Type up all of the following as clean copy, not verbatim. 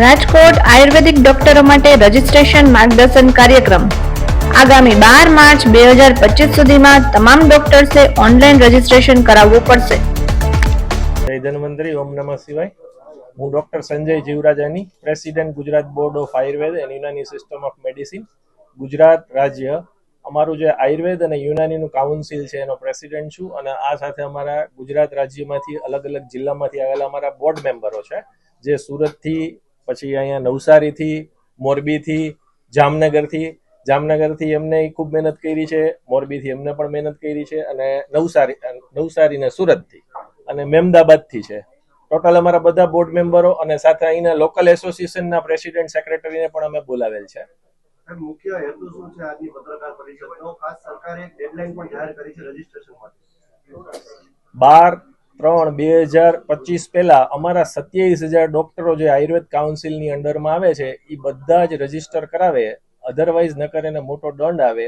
રાજકોટ આયુર્વેદિક ડોક્ટરો માટે રજીસ્ટ્રેશન માર્ગદર્શન કાર્યક્રમ આગામી 12 માર્ચ 2025 સુધીમાં તમામ ડોક્ટર્સે ઓનલાઈન રજીસ્ટ્રેશન કરાવવું પડશે. જય ધન્વંતરી, ઓમ નમઃ શિવાય. હું doctor Sanjay Jivrajani, president Gujarat board of Ayurveda and Unani system of medicine Gujarat રાજ્ય, અમારું જે આયુર્વેદ અને યુનાનીનું કાઉન્સિલ છે એનો પ્રેસિડેન્ટ છું. અને આ સાથે અમારા ગુજરાત રાજ્યમાંથી અલગ અલગ જિલ્લામાંથી આવેલા અમારા બોર્ડ મેમ્બરો છે, જે સુરતથી, પછી અહીંયા નવસારીથી, મોરબીથી, જામનગરથી એમને ખૂબ મહેનત કરી છે, મોરબીથી એમને પણ મહેનત કરી છે, અને નવસારી ને સુરતથી અને મહેમદાબાદથી છે. ટોટલ અમારા બધા બોર્ડ મેમ્બરો અને સાથે અહીંના લોકલ એસોસિએશનના પ્રેસિડેન્ટ સેક્રેટરીને પણ અમે બોલાવેલ છે. મુખ્ય હેતુ શું છે આજની પત્રકાર પરિષદનો? ખાસ સરકારે એક ડેડલાઈન પણ જાહેર કરી છે રજીસ્ટ્રેશન માટે. 12/3/2025 પહેલા અમારા 27,000 ડોક્ટરો જે આયુર્વેદ કાઉન્સિલની અંડરમાં આવે છે એ બધા જ રજીસ્ટર કરાવે. અધરવાઇઝ ન કરે ને મોટો દંડ આવે.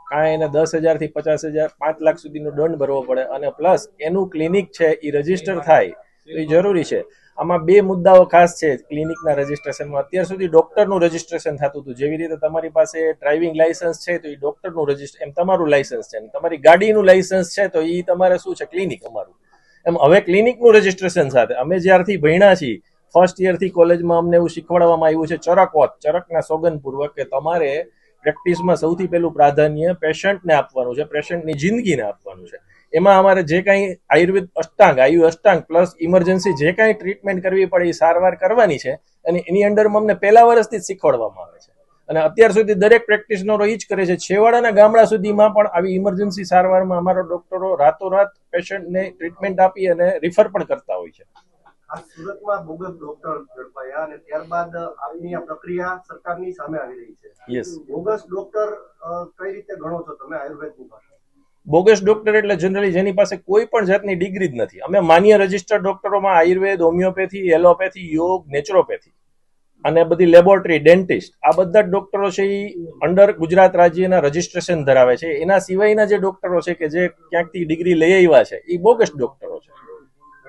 કાંઈ એને 10,000 થી 50,000 5 લાખ સુધીનો દંડ ભરવો પડે. અને પ્લસ એનું ક્લિનિક છે એ રજીસ્ટર થાય તો એ જરૂરી છે. આમાં બે મુદ્દાઓ ખાસ છે ક્લિનિકના રજીસ્ટ્રેશનમાં. અત્યાર સુધી ડોક્ટરનું રજીસ્ટ્રેશન થતું હતું. જેવી રીતે તમારી પાસે ડ્રાઇવિંગ લાયસન્સ છે તો એ ડોક્ટરનું રજીસ્ટર, એમ તમારું લાયસન્સ છે. તમારી ગાડીનું લાયસન્સ છે તો એ તમારે શું છે, ક્લિનિક અમારું. એમ હવે ક્લિનિકનું રજીસ્ટ્રેશન સાથે અમે જ્યારથી ભણ્યા છીએ, ફર્સ્ટ યરથી કોલેજમાં અમને એવું શીખવાડવામાં આવ્યું છે ચરકના સોગંદપૂર્વક કે તમારે પ્રેક્ટિસમાં સૌથી પહેલું પ્રાધાન્ય પેશન્ટને આપવાનું છે, પેશન્ટની જિંદગીને આપવાનું છે. એમાં અમારે જે કાંઈ આયુ અષ્ટાંગ પ્લસ ઇમરજન્સી જે કાંઈ ટ્રીટમેન્ટ કરવી પડે એ સારવાર કરવાની છે. અને એની અંડરમાં અમને પહેલા વર્ષથી જ શીખવાડવામાં આવે છે. અને અત્યાર સુધી દરેક પ્રેક્ટિશનરો એ જ કરે છે. છેવાડાના ગામડા સુધીમાં પણ આવી ઇમરજન્સી સારવારમાં અમારા ડોક્ટરો રાતોરાત પેશન્ટને ટ્રીટમેન્ટ આપી અને રિફર પણ કરતા હોય છે. આ સુરતમાં બોગસ ડોક્ટર ઝડપાયા અને ત્યારબાદ આપની આ પ્રક્રિયા સરકારની સામે આવી રહી છે. યસ. બોગસ ડોક્ટર કઈ રીતે ગણો છો તમે આયુર્વેદની ભાષામાં? બોગસ ડોક્ટર એટલે જનરલી જેની પાસે કોઈ પણ જાતની ડિગ્રી જ નથી. અમે માન્ય રજિસ્ટર્ડ ડોક્ટરોમાં આયુર્વેદ, હોમિયોપેથી, એલોપેથી, યોગ, નેચરોપેથી અને બધી લેબોરેટરી, ડેન્ટિસ્ટ, આ બધા જ ડોક્ટરો છે એ અંડર ગુજરાત રાજ્યના રજિસ્ટ્રેશન ધરાવે છે. એના સિવાયના જે ડોક્ટરો છે કે જે ક્યાંકથી ડિગ્રી લઈ આવ્યા છે એ બોગસ ડોક્ટરો છે.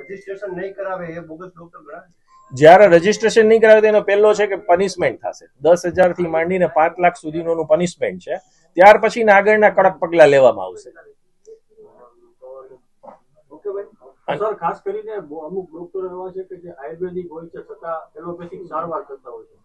રજીસ્ટ્રેશન નહીં કરાવે એ બોગસ ડોક્ટર ગણાય? જ્યારે રજીસ્ટ્રેશન નહીં કરાવે તો એનો પહેલો છે કે પનિશમેન્ટ થશે. 10,000 થી માંડીને 5 લાખ સુધીનું પનિશમેન્ટ છે. ત્યાર પછીના આગળના કડક પગલા લેવામાં આવશે. સર, ખાસ કરીને અમુક ડોક્ટરો એવા છે કે જે આયુર્વેદિક હોય છે છતાં એલોપેથિક સારવાર કરતા હોય છે.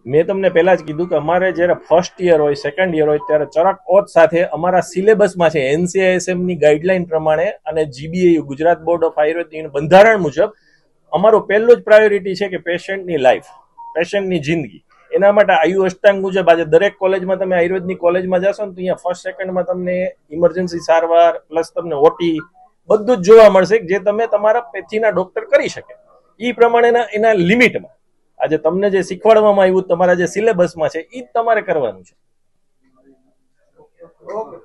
મેં તમને પહેલા જ કીધું કે અમારે જ્યારે ફર્સ્ટ યર હોય, સેકન્ડ યર હોય ત્યારે ચરક ઓથ સાથે અમારા સિલેબસમાં છે NCISM ની ગાઈડલાઈન પ્રમાણે અને GBAU ગુજરાત બોર્ડ ઓફ આયુર્વેદનું બંધારણ મુજબ અમારું પહેલું જ પ્રાયોરિટી છે કે પેશન્ટની લાઈફ, પેશન્ટની જિંદગી. એના માટે આયુ અષ્ટાંગ મુજબ આજે દરેક કોલેજમાં તમે આયુર્વેદની કોલેજમાં જશો ને તો અહીંયા ફર્સ્ટ સેકન્ડમાં તમને ઇમરજન્સી સારવાર પ્લસ તમને ઓટી બધું જ જોવા મળશે જે તમે તમારા પેથીના ડોક્ટર કરી શકે એ પ્રમાણેના એના લિમિટમાં. આજે તમને જે શીખવાડવામાં આવ્યું તમારા જે સિલેબસમાં છે એ જ તમારે કરવાનું છે. ઓકે.